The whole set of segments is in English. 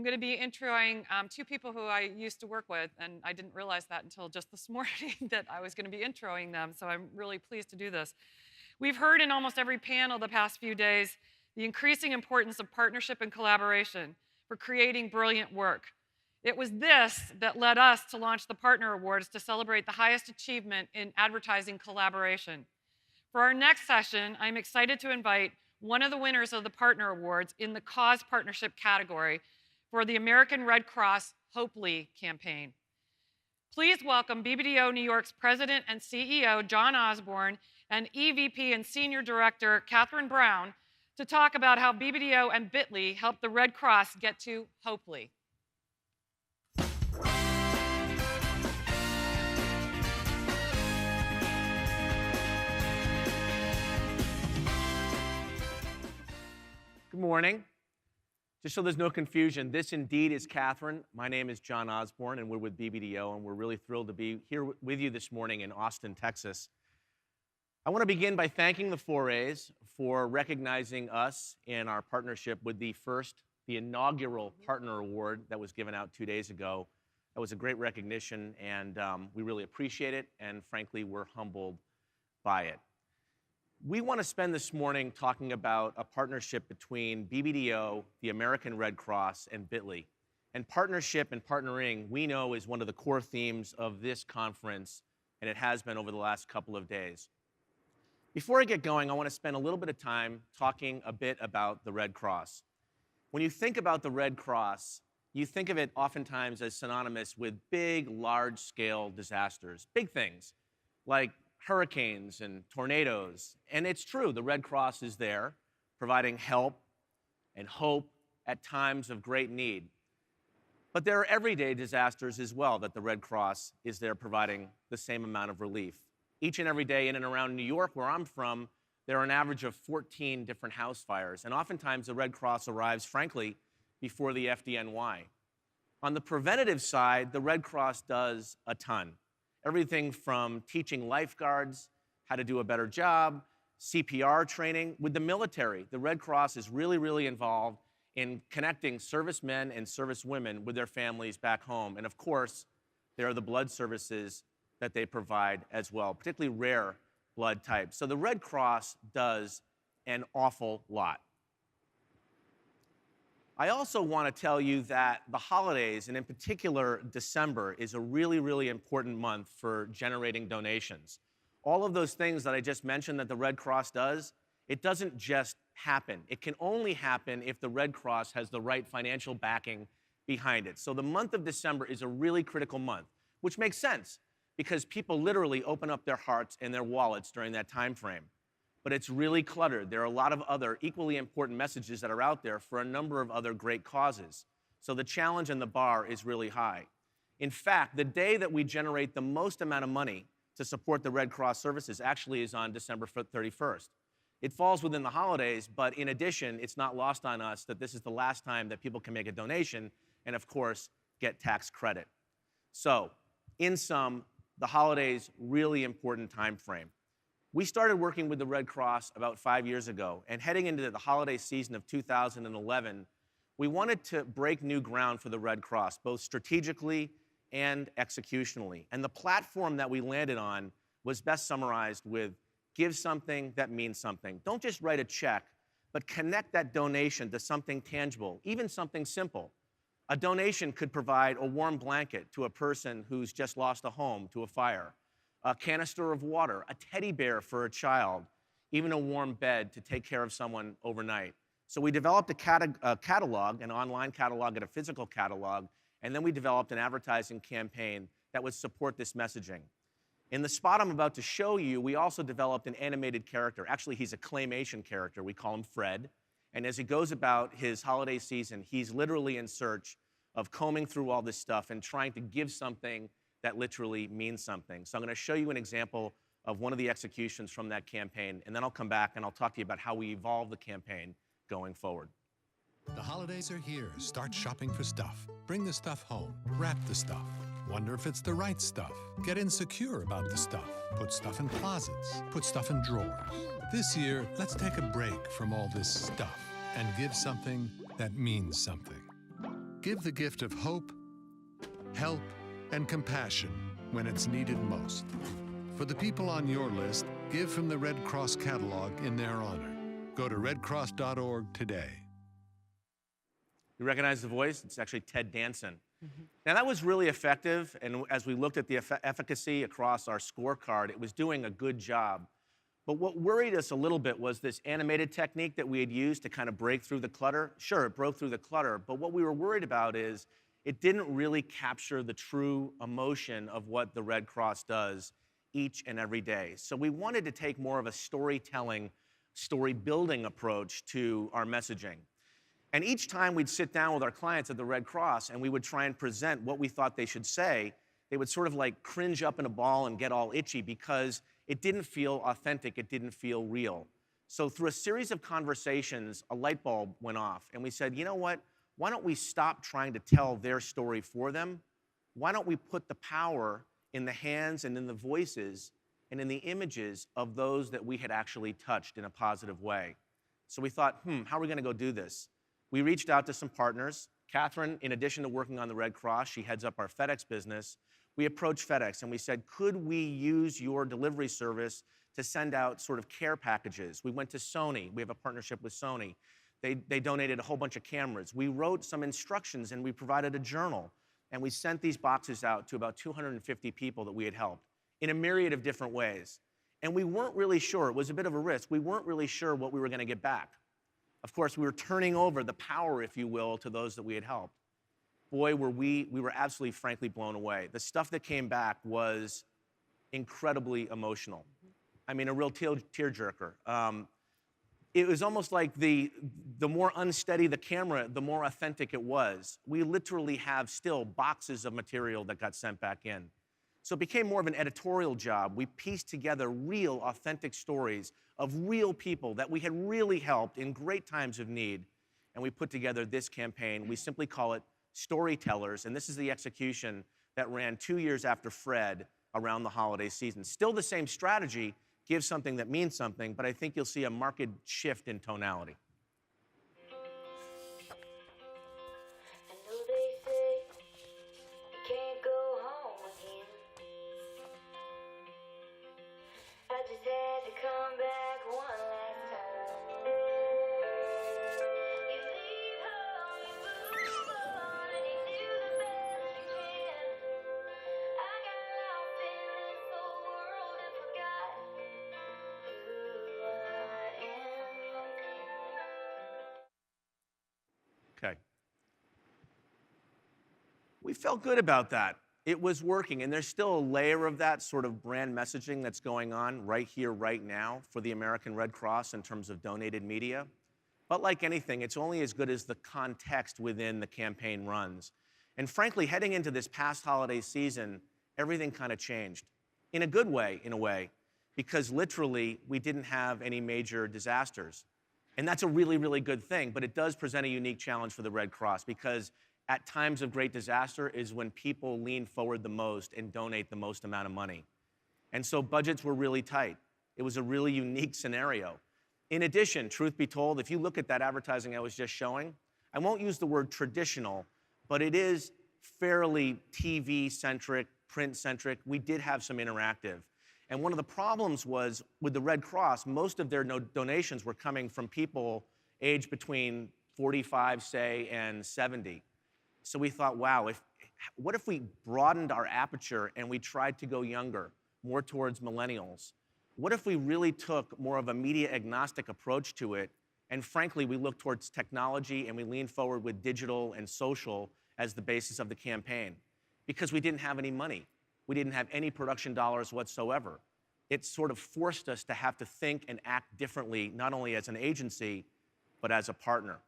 I'm going to be introing two people who I used to work with, and I didn't realize that until just this morning that I was going to be introing them, so I'm really pleased to do this. We've heard in almost every panel the past few days the increasing importance of partnership and collaboration for creating brilliant work. It was this that led us to launch the Partner Awards to celebrate the highest achievement in advertising collaboration. For our next session, I'm excited to invite one of the winners of the Partner Awards in the Cause Partnership category for the American Red Cross Hopefully campaign. Please welcome BBDO New York's President and CEO, John Osborn, and EVP and Senior Director, Kathryn Brown, to talk about how BBDO and Bitly helped the Red Cross get to Hopefully. Good morning. Just so there's no confusion, this indeed is Kathryn. My name is John Osborn, and we're with BBDO, and we're really thrilled to be here with you this morning in Austin, Texas. I want to begin by thanking the 4A's for recognizing us in our partnership with the inaugural Partner Award that was given out 2 days ago. That was a great recognition, and we really appreciate it, and frankly, we're humbled by it. We want to spend this morning talking about a partnership between BBDO, the American Red Cross, and Bitly. And partnership and partnering, we know, is one of the core themes of this conference, and it has been over the last couple of days. Before I get going, I want to spend a little bit of time talking a bit about the Red Cross. When you think about the Red Cross, you think of it oftentimes as synonymous with big, large-scale disasters, big things like hurricanes and tornadoes. And it's true, the Red Cross is there providing help and hope at times of great need. But there are everyday disasters as well that the Red Cross is there providing the same amount of relief. Each and every day in and around New York, where I'm from, there are an average of 14 different house fires. And oftentimes the Red Cross arrives, frankly, before the FDNY. On the preventative side, the Red Cross does a ton. Everything from teaching lifeguards how to do a better job, CPR training. With the military, the Red Cross is really, really involved in connecting servicemen and servicewomen with their families back home. And of course, there are the blood services that they provide as well, particularly rare blood types. So the Red Cross does an awful lot. I also want to tell you that the holidays, and in particular December, is a really, really important month for generating donations. All of those things that I just mentioned that the Red Cross does, it doesn't just happen. It can only happen if the Red Cross has the right financial backing behind it. So the month of December is a really critical month, which makes sense because people literally open up their hearts and their wallets during that time frame. But it's really cluttered. There are a lot of other equally important messages that are out there for a number of other great causes. So the challenge and the bar is really high. In fact, the day that we generate the most amount of money to support the Red Cross services actually is on December 31st. It falls within the holidays, but in addition, it's not lost on us that this is the last time that people can make a donation and, of course, get tax credit. So, in sum, the holidays, really important time frame. We started working with the Red Cross about 5 years ago, and heading into the holiday season of 2011, we wanted to break new ground for the Red Cross, both strategically and executionally. And the platform that we landed on was best summarized with give something that means something. Don't just write a check, but connect that donation to something tangible, even something simple. A donation could provide a warm blanket to a person who's just lost a home to a fire, a canister of water, a teddy bear for a child, even a warm bed to take care of someone overnight. So we developed a catalog, an online catalog and a physical catalog, and then we developed an advertising campaign that would support this messaging. In the spot I'm about to show you, we also developed an animated character. Actually, he's a claymation character. We call him Fred. And as he goes about his holiday season, he's literally in search of combing through all this stuff and trying to give something that literally means something. So I'm going to show you an example of one of the executions from that campaign, and then I'll come back and I'll talk to you about how we evolve the campaign going forward. The holidays are here. Start shopping for stuff. Bring the stuff home. Wrap the stuff. Wonder if it's the right stuff. Get insecure about the stuff. Put stuff in closets. Put stuff in drawers. This year, let's take a break from all this stuff and give something that means something. Give the gift of hope, help, and compassion when it's needed most. For the people on your list, give from the Red Cross catalog in their honor. Go to redcross.org today. You recognize the voice? It's actually Ted Danson. Now, that was really effective, and as we looked at the efficacy across our scorecard, it was doing a good job. But what worried us a little bit was this animated technique that we had used to kind of break through the clutter. Sure, it broke through the clutter, but what we were worried about is it didn't really capture the true emotion of what the Red Cross does each and every day. So we wanted to take more of a storytelling, story-building approach to our messaging. And each time we'd sit down with our clients at the Red Cross and we would try and present what we thought they should say, they would sort of like cringe up in a ball and get all itchy because it didn't feel authentic, it didn't feel real. So through a series of conversations, a light bulb went off and we said, you know what? Why don't we stop trying to tell their story for them? Why don't we put the power in the hands and in the voices and in the images of those that we had actually touched in a positive way? So we thought, how are we gonna go do this? We reached out to some partners. Kathryn, in addition to working on the Red Cross, she heads up our FedEx business. We approached FedEx and we said, could we use your delivery service to send out sort of care packages? We went to Sony. We have a partnership with Sony. They donated a whole bunch of cameras. We wrote some instructions and we provided a journal. And we sent these boxes out to about 250 people that we had helped in a myriad of different ways. And we weren't really sure. It was a bit of a risk. We weren't really sure what we were going to get back. Of course, we were turning over the power, if you will, to those that we had helped. Boy, we were absolutely, frankly, blown away. The stuff that came back was incredibly emotional. I mean, a real tearjerker. It was almost like the more unsteady the camera, the more authentic it was. We literally have still boxes of material that got sent back in. So it became more of an editorial job. We pieced together real, authentic stories of real people that we had really helped in great times of need. And we put together this campaign. We simply call it Storytellers. And this is the execution that ran 2 years after Fred around the holiday season. Still the same strategy, give something that means something, but I think you'll see a marked shift in tonality. Okay. We felt good about that. It was working, and there's still a layer of that sort of brand messaging that's going on right here, right now for the American Red Cross in terms of donated media. But like anything, it's only as good as the context within the campaign runs. And frankly, heading into this past holiday season, everything kind of changed. In a good way, in a way, because literally we didn't have any major disasters. And that's a really, really good thing, but it does present a unique challenge for the Red Cross because at times of great disaster is when people lean forward the most and donate the most amount of money. And so budgets were really tight. It was a really unique scenario. In addition, truth be told, if you look at that advertising I was just showing, I won't use the word traditional, but it is fairly TV-centric, print-centric. We did have some interactive. And one of the problems was with the Red Cross, most of their donations were coming from people aged between 45, say, and 70. So we thought, wow, what if we broadened our aperture and we tried to go younger, more towards millennials? What if we really took more of a media agnostic approach to it? And frankly, we looked towards technology and we leaned forward with digital and social as the basis of the campaign because we didn't have any money. We didn't have any production dollars whatsoever. It sort of forced us to have to think and act differently, not only as an agency, but as a partner.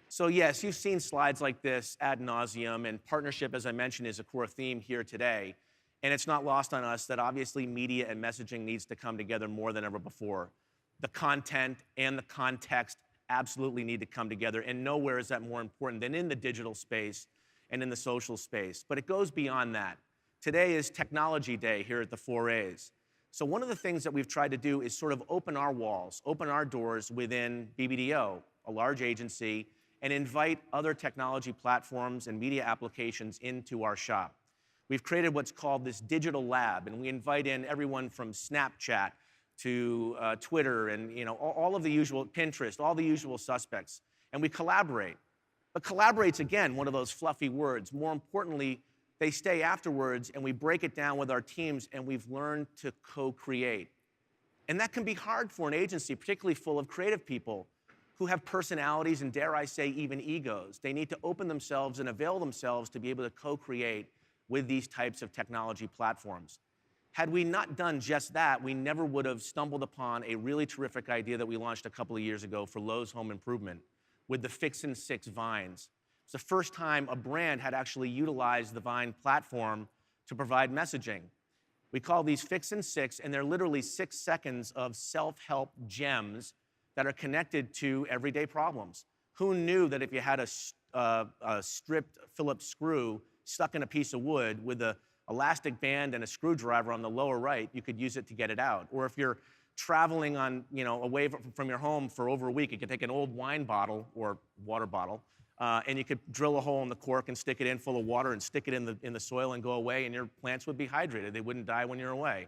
So yes, you've seen slides like this ad nauseum, and partnership, as I mentioned, is a core theme here today. And it's not lost on us that obviously media and messaging needs to come together more than ever before. The content and the context absolutely need to come together, and nowhere is that more important than in the digital space and in the social space. But it goes beyond that. Today is Technology Day here at the 4A's. So one of the things that we've tried to do is sort of open our walls, open our doors within BBDO, a large agency, and invite other technology platforms and media applications into our shop. We've created what's called this digital lab, and we invite in everyone from Snapchat to Twitter and all of the usual, Pinterest, all the usual suspects, and we collaborate. But collaborate's, again, one of those fluffy words. More importantly, they stay afterwards, and we break it down with our teams, and we've learned to co-create. And that can be hard for an agency, particularly full of creative people who have personalities and, dare I say, even egos. They need to open themselves and avail themselves to be able to co-create with these types of technology platforms. Had we not done just that, we never would have stumbled upon a really terrific idea that we launched a couple of years ago for Lowe's Home Improvement with the Fix and 6 Vines. It's the first time a brand had actually utilized the Vine platform to provide messaging. We call these Fix and 6, and they're literally 6 seconds of self-help gems that are connected to everyday problems. Who knew that if you had a stripped Phillips screw stuck in a piece of wood with a elastic band and a screwdriver on the lower right, you could use it to get it out? Or if you're traveling away from your home for over a week, you could take an old wine bottle or water bottle, and you could drill a hole in the cork and stick it in full of water and stick it in the soil and go away, and your plants would be hydrated. They wouldn't die when you're away.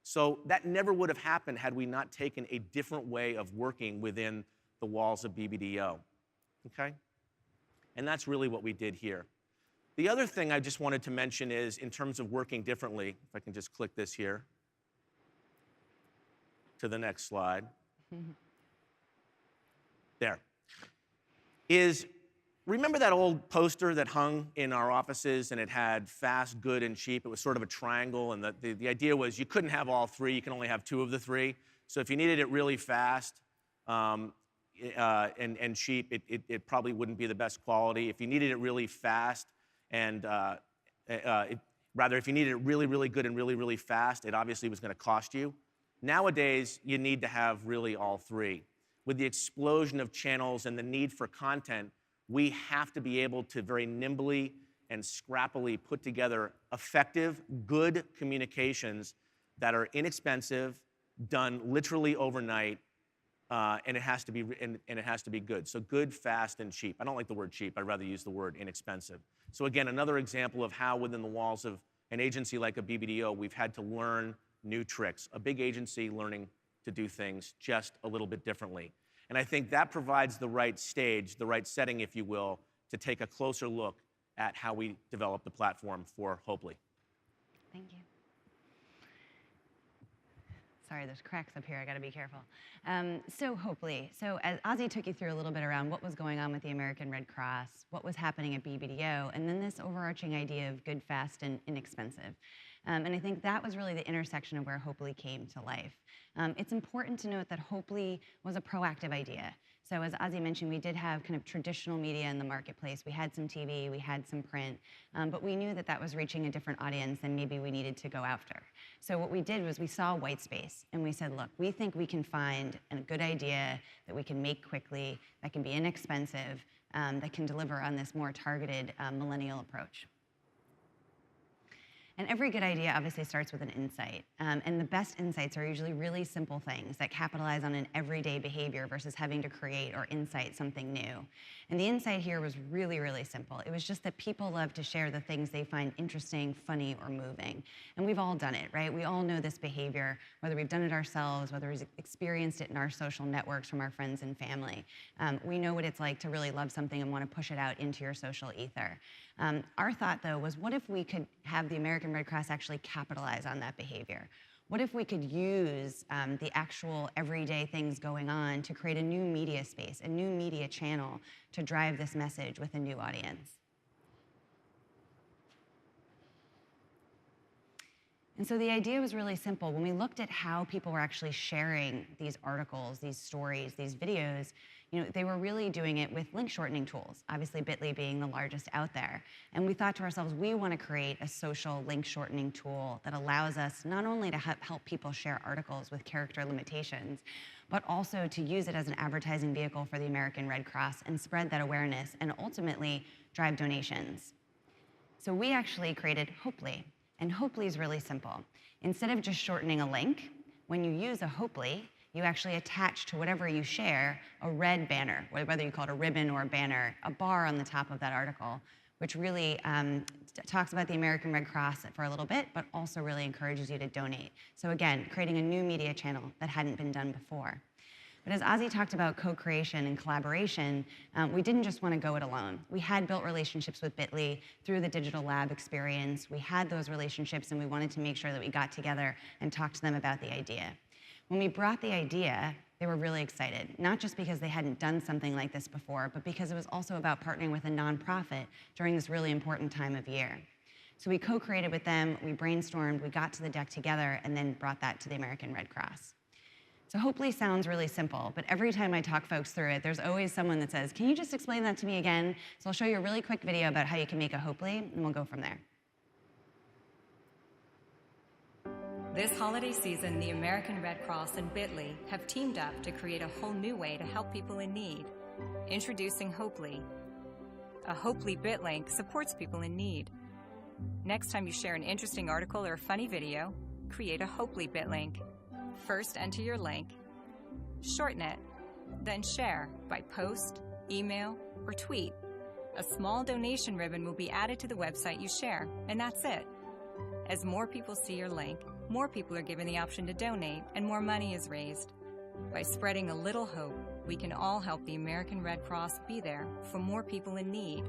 So that never would have happened had we not taken a different way of working within the walls of BBDO, okay? And that's really what we did here. The other thing I just wanted to mention is, in terms of working differently, if I can just click this here to the next slide. There. Remember that old poster that hung in our offices and it had fast, good, and cheap? It was sort of a triangle, and the idea was you couldn't have all three, you can only have 2 of the 3. So if you needed it really fast and cheap, it probably wouldn't be the best quality. If you needed it really fast and if you needed it really, really good and really, really fast, it obviously was going to cost you. Nowadays, you need to have really all 3. With the explosion of channels and the need for content, we have to be able to very nimbly and scrappily put together effective, good communications that are inexpensive, done literally overnight, and it has to be good. So good, fast, and cheap. I don't like the word cheap. I'd rather use the word inexpensive. So again, another example of how within the walls of an agency like a BBDO, we've had to learn new tricks. A big agency learning to do things just a little bit differently. And I think that provides the right stage, the right setting, if you will, to take a closer look at how we develop the platform for Hopely. Thank you. Sorry, there's cracks up here. I got to be careful. So Hopely. So as Ozzy took you through a little bit around what was going on with the American Red Cross, what was happening at BBDO, and then this overarching idea of good, fast, and inexpensive. And I think that was really the intersection of where Hopely came to life. It's important to note that Hopely was a proactive idea. So as Ozzy mentioned, we did have kind of traditional media in the marketplace. We had some TV, we had some print, but we knew that that was reaching a different audience than maybe we needed to go after. So what we did was we saw white space, and we said, look, we think we can find a good idea that we can make quickly, that can be inexpensive, that can deliver on this more targeted millennial approach. And every good idea obviously starts with an insight. And the best insights are usually really simple things that capitalize on an everyday behavior versus having to create or insight something new. And the insight here was really, really simple. It was just that people love to share the things they find interesting, funny, or moving. And we've all done it, right? We all know this behavior, whether we've done it ourselves, whether we've experienced it in our social networks from our friends and family. We know what it's like to really love something and want to push it out into your social ether. Our thought, though, was what if we could have the American Red Cross actually capitalize on that behavior? What if we could use the actual everyday things going on to create a new media space, a new media channel to drive this message with a new audience? And so the idea was really simple. When we looked at how people were actually sharing these articles, these stories, these videos, they were really doing it with link shortening tools, obviously Bitly being the largest out there. And we thought to ourselves, we want to create a social link shortening tool that allows us not only to help people share articles with character limitations, but also to use it as an advertising vehicle for the American Red Cross and spread that awareness and ultimately drive donations. So we actually created Hopely. And Hopely is really simple. Instead of just shortening a link, when you use a Hopely, you actually attach to whatever you share a red banner, whether you call it a ribbon or a banner, a bar on the top of that article, which really talks about the American Red Cross for a little bit, but also really encourages you to donate. So again, creating a new media channel that hadn't been done before. But as Ozzy talked about co-creation and collaboration, we didn't just want to go it alone. We had built relationships with Bitly through the Digital Lab experience. We had those relationships, and we wanted to make sure that we got together and talked to them about the idea. When we brought the idea, they were really excited, not just because they hadn't done something like this before, but because it was also about partnering with a nonprofit during this really important time of year. So we co-created with them, we brainstormed, we got to the deck together, and then brought that to the American Red Cross. So hopefully sounds really simple, but every time I talk folks through it, there's always someone that says, can you just explain that to me again? So I'll show you a really quick video about how you can make a Hopefully, and we'll go from there. This holiday season, the American Red Cross and Bitly have teamed up to create a whole new way to help people in need. Introducing Hopefully. A Hopefully bit link supports people in need. Next time you share an interesting article or a funny video, create a Hopefully bit link. First, enter your link, shorten it, then share by post, email, or tweet. A small donation ribbon will be added to the website you share, and that's it. As more people see your link, more people are given the option to donate, and more money is raised. By spreading a little hope, we can all help the American Red Cross be there for more people in need.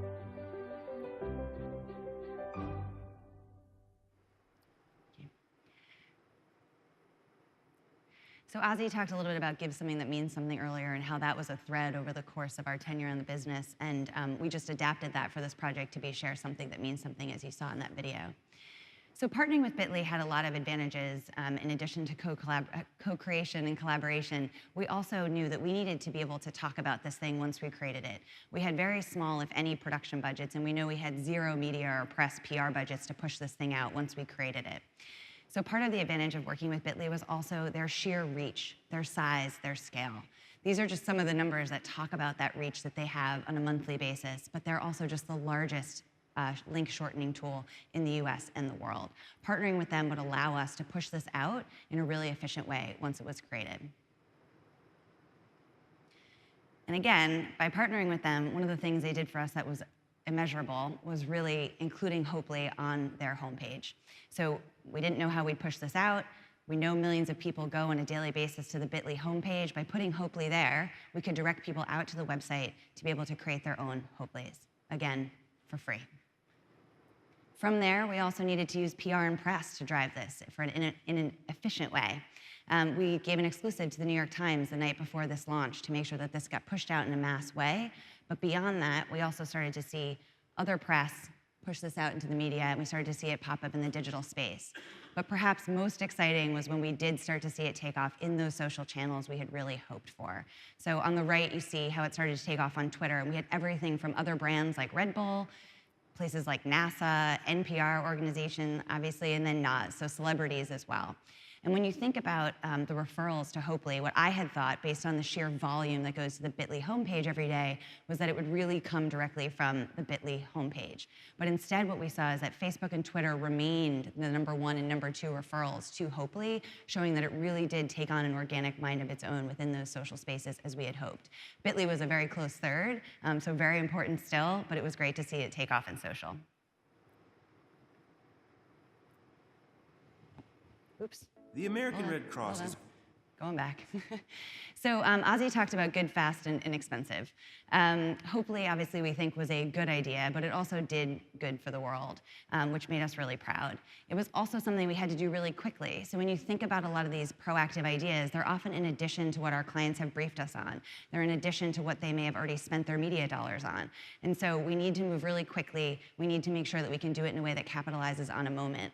So Ozzy talked a little bit about Give Something That Means Something earlier and how that was a thread over the course of our tenure in the business, and we just adapted that for this project to be Share Something That Means Something, as you saw in that video. So partnering with Bitly had a lot of advantages. In addition to co-creation and collaboration, we also knew that we needed to be able to talk about this thing once we created it. We had very small, if any, production budgets, and we know we had zero media or press PR budgets to push this thing out once we created it. So part of the advantage of working with Bitly was also their sheer reach, their size, their scale. These are just some of the numbers that talk about that reach that they have on a monthly basis, but they're also just the largest link shortening tool in the US and the world. Partnering with them would allow us to push this out in a really efficient way once it was created. And again, by partnering with them, one of the things they did for us that was immeasurable was really including Hopefully on their homepage. So we didn't know how we'd push this out. We know millions of people go on a daily basis to the Bitly homepage. By putting Hopefully there, we could direct people out to the website to be able to create their own Hopefullys, again, for free. From there, we also needed to use PR and press to drive this in an efficient way. We gave an exclusive to the New York Times the night before this launch to make sure that this got pushed out in a mass way. But beyond that, we also started to see other press push this out into the media, and we started to see it pop up in the digital space. But perhaps most exciting was when we did start to see it take off in those social channels we had really hoped for. So on the right, you see how it started to take off on Twitter, and we had everything from other brands like Red Bull, places like NASA, NPR organization, obviously, and then NOS, so celebrities as well. And when you think about the referrals to Hopefully, what I had thought, based on the sheer volume that goes to the Bitly homepage every day, was that it would really come directly from the Bitly homepage. But instead, what we saw is that Facebook and Twitter remained the #1 and #2 referrals to Hopefully, showing that it really did take on an organic mind of its own within those social spaces as we had hoped. Bitly was a very close third, so very important still, but it was great to see it take off in social. Oops. The American Red Cross is... Going back. So Ozzy talked about good, fast, and inexpensive. Hopefully, obviously, we think was a good idea, but it also did good for the world, which made us really proud. It was also something we had to do really quickly. So when you think about a lot of these proactive ideas, they're often in addition to what our clients have briefed us on. They're in addition to what they may have already spent their media dollars on. And so we need to move really quickly. We need to make sure that we can do it in a way that capitalizes on a moment.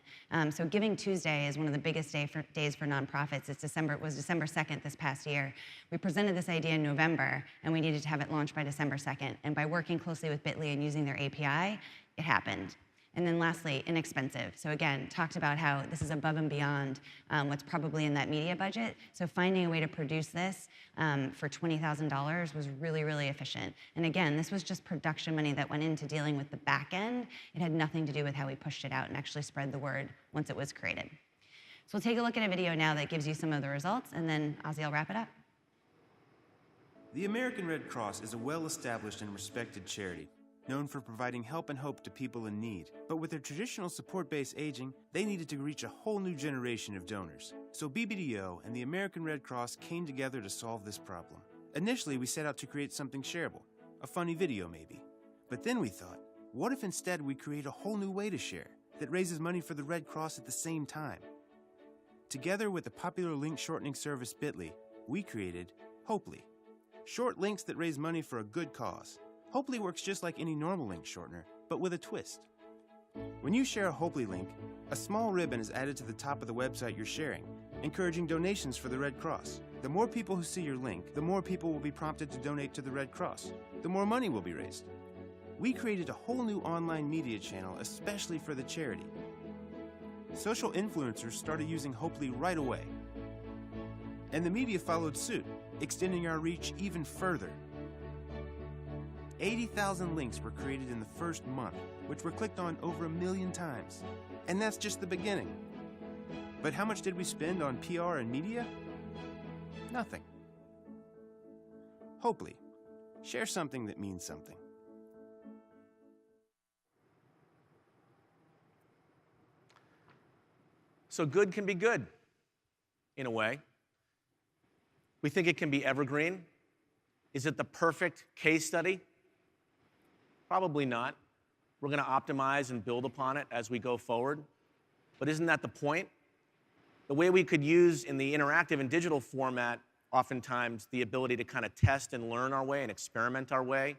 So Givingtuesday is one of the biggest days for nonprofits. It was December 2nd this past year. We presented this idea in November, and we needed to have it launched by December 2nd. And by working closely with Bitly and using their API, it happened. And then lastly, inexpensive. So again, talked about how this is above and beyond what's probably in that media budget. So finding a way to produce this for $20,000 was really, really efficient. And again, this was just production money that went into dealing with the back end. It had nothing to do with how we pushed it out and actually spread the word once it was created. So we'll take a look at a video now that gives you some of the results, and then Ozzy will wrap it up. The American Red Cross is a well-established and respected charity, known for providing help and hope to people in need. But with their traditional support base aging, they needed to reach a whole new generation of donors. So BBDO and the American Red Cross came together to solve this problem. Initially, we set out to create something shareable, a funny video maybe. But then we thought, what if instead we create a whole new way to share that raises money for the Red Cross at the same time? Together with the popular link shortening service Bitly, we created Hopely, short links that raise money for a good cause. Hopely works just like any normal link shortener, but with a twist. When you share a Hopely link, a small ribbon is added to the top of the website you're sharing, encouraging donations for the Red Cross. The more people who see your link, the more people will be prompted to donate to the Red Cross. The more money will be raised. We created a whole new online media channel especially for the charity. Social influencers started using Hopely right away. And the media followed suit, extending our reach even further. 80,000 links were created in the first month, which were clicked on over 1 million times. And that's just the beginning. But how much did we spend on PR and media? Nothing. Hopely, share something that means something. So good can be good, in a way. We think it can be evergreen. Is it the perfect case study? Probably not. We're going to optimize and build upon it as we go forward. But isn't that the point? The way we could use in the interactive and digital format, oftentimes the ability to kind of test and learn our way and experiment our way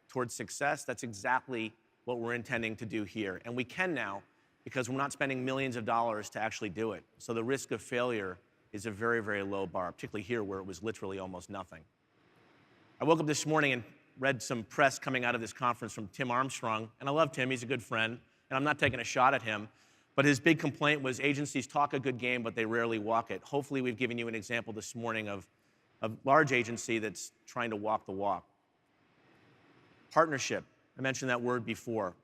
towards success, that's exactly what we're intending to do here. And we can now, because we're not spending millions of dollars to actually do it. So the risk of failure is a very, very low bar, particularly here where it was literally almost nothing. I woke up this morning and read some press coming out of this conference from Tim Armstrong, and I love Tim, he's a good friend, and I'm not taking a shot at him, but his big complaint was agencies talk a good game, but they rarely walk it. Hopefully we've given you an example this morning of a large agency that's trying to walk the walk. Partnership, I mentioned that word before.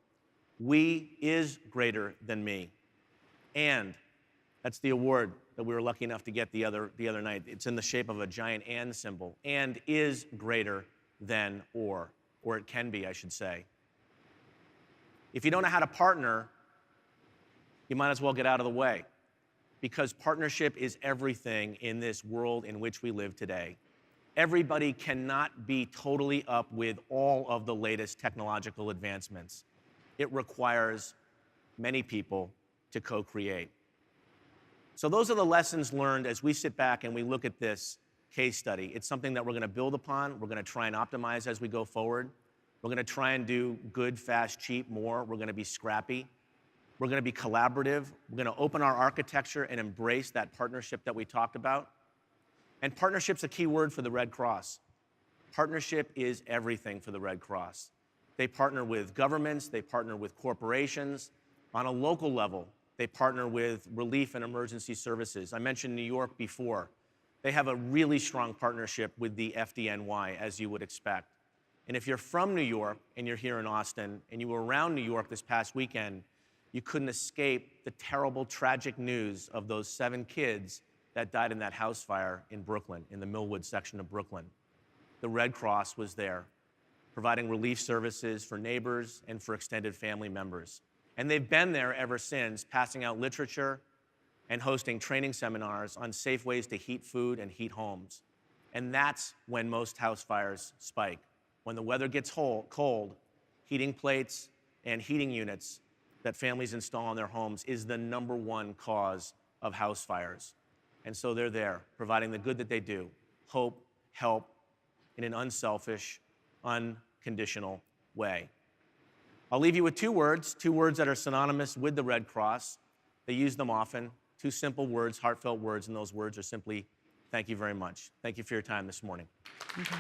We is greater than me. And that's the award that we were lucky enough to get the other night. It's in the shape of a giant and symbol. And is greater than or it can be, I should say. If you don't know how to partner, you might as well get out of the way, because partnership is everything in this world in which we live today. Everybody cannot be totally up with all of the latest technological advancements. It requires many people to co-create. So those are the lessons learned as we sit back and we look at this case study. It's something that we're going to build upon. We're going to try and optimize as we go forward. We're going to try and do good, fast, cheap more. We're going to be scrappy. We're going to be collaborative. We're going to open our architecture and embrace that partnership that we talked about. And partnership's a key word for the Red Cross. Partnership is everything for the Red Cross. They partner with governments, they partner with corporations. On a local level, they partner with relief and emergency services. I mentioned New York before. They have a really strong partnership with the FDNY, as you would expect. And if you're from New York and you're here in Austin and you were around New York this past weekend, you couldn't escape the terrible, tragic news of those 7 kids that died in that house fire in Brooklyn, in the Millwood section of Brooklyn. The Red Cross was there, providing relief services for neighbors and for extended family members. And they've been there ever since, passing out literature and hosting training seminars on safe ways to heat food and heat homes. And that's when most house fires spike. When the weather gets cold, heating plates and heating units that families install in their homes is the #1 cause of house fires. And so they're there, providing the good that they do, hope, help, in an unselfish, unconditional way. I'll leave you with 2 words that are synonymous with the Red Cross. They use them often, 2 simple words, heartfelt words, and those words are simply, thank you very much. Thank you for your time this morning. Okay.